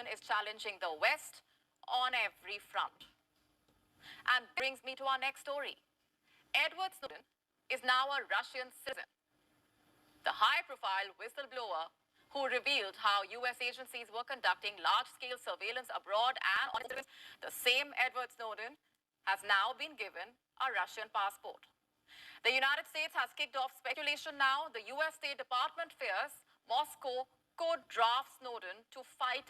Snowden is challenging the West on every front. And brings me to our next story. Edward Snowden is now a Russian citizen. The high-profile whistleblower who revealed how U.S. agencies were conducting large-scale surveillance abroad and on citizens, the same Edward Snowden has now been given a Russian passport. The United States has kicked off speculation now. The U.S. State Department fears Moscow could draft Snowden to fight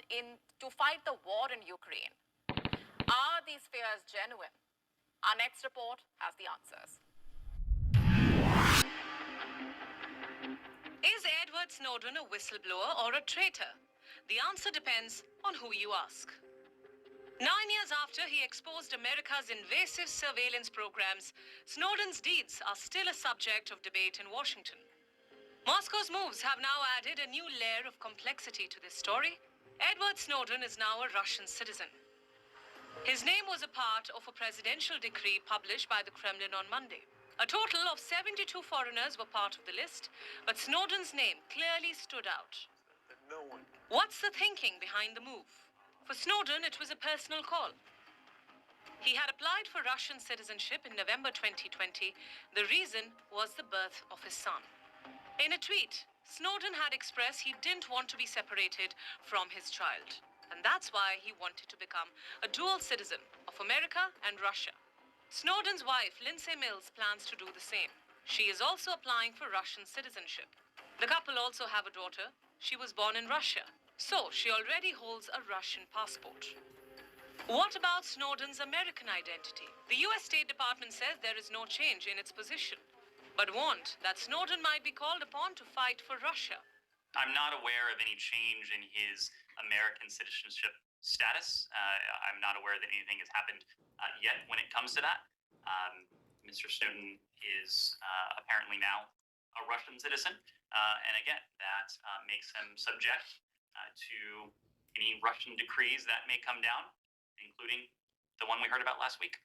the war in Ukraine. Are these fears genuine? Our next report has the answers. Is Edward Snowden a whistleblower or a traitor? The answer depends on who you ask. 9 years after he exposed America's invasive surveillance programs, Snowden's deeds are still a subject of debate in Washington. Moscow's moves have now added a new layer of complexity to this story. Edward Snowden is now a Russian citizen. His name was a part of a presidential decree published by the Kremlin on Monday. A total of 72 foreigners were part of the list, but Snowden's name clearly stood out. What's the thinking behind the move? For Snowden, it was a personal call. He had applied for Russian citizenship in November 2020. The reason was the birth of his son. In a tweet, Snowden had expressed he didn't want to be separated from his child. And that's why he wanted to become a dual citizen of America and Russia. Snowden's wife, Lindsay Mills, plans to do the same. She is also applying for Russian citizenship. The couple also have a daughter. She was born in Russia, so she already holds a Russian passport. What about Snowden's American identity? The US State Department says there is no change in its position, but warned that Snowden might be called upon to fight for Russia. I'm not aware of any change in his American citizenship status. I'm not aware that anything has happened yet when it comes to that. Mr. Snowden is apparently now a Russian citizen. And again, that makes him subject to any Russian decrees that may come down, including the one we heard about last week.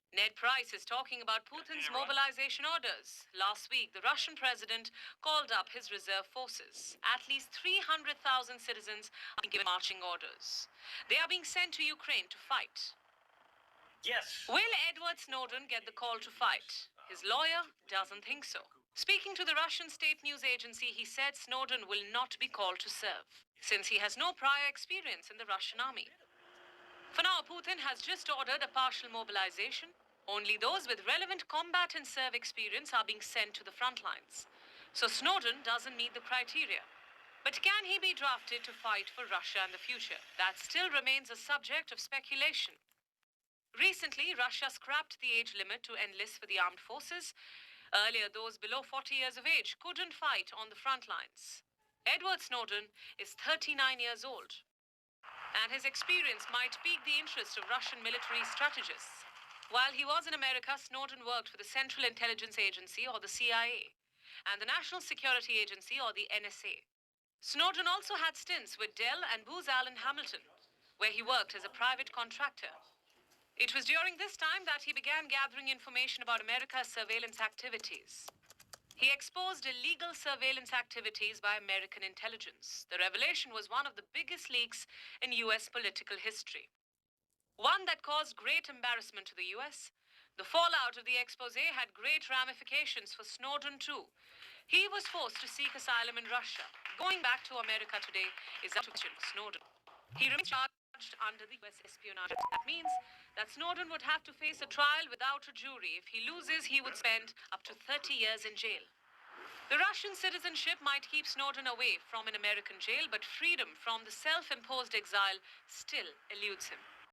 Ned Price is talking about Putin's mobilization orders. Last week, the Russian president called up his reserve forces. At least 300,000 citizens are being given marching orders. They are being sent to Ukraine to fight. Yes. Will Edward Snowden get the call to fight? His lawyer doesn't think so. Speaking to the Russian state news agency, he said Snowden will not be called to serve, since he has no prior experience in the Russian army. For now, Putin has just ordered a partial mobilization. Only those with relevant combat and serve experience are being sent to the front lines. So Snowden doesn't meet the criteria. But can he be drafted to fight for Russia in the future? That still remains a subject of speculation. Recently, Russia scrapped the age limit to enlist for the armed forces. Earlier, those below 40 years of age couldn't fight on the front lines. Edward Snowden is 39 years old, and his experience might pique the interest of Russian military strategists. While he was in America, Snowden worked for the Central Intelligence Agency, or the CIA, and the National Security Agency, or the NSA. Snowden also had stints with Dell and Booz Allen Hamilton, where he worked as a private contractor. It was during this time that he began gathering information about America's surveillance activities. He exposed illegal surveillance activities by American intelligence. The revelation was one of the biggest leaks in US political history. One that caused great embarrassment to the US. The fallout of the expose had great ramifications for Snowden too. He was forced to seek asylum in Russia. Going back to America today is up to Snowden. He remains charged under the US espionage. That means that Snowden would have to face a trial without a jury. If he loses, he would spend up to 30 years in jail. The Russian citizenship might keep Snowden away from an American jail, but freedom from the self-imposed exile still eludes him.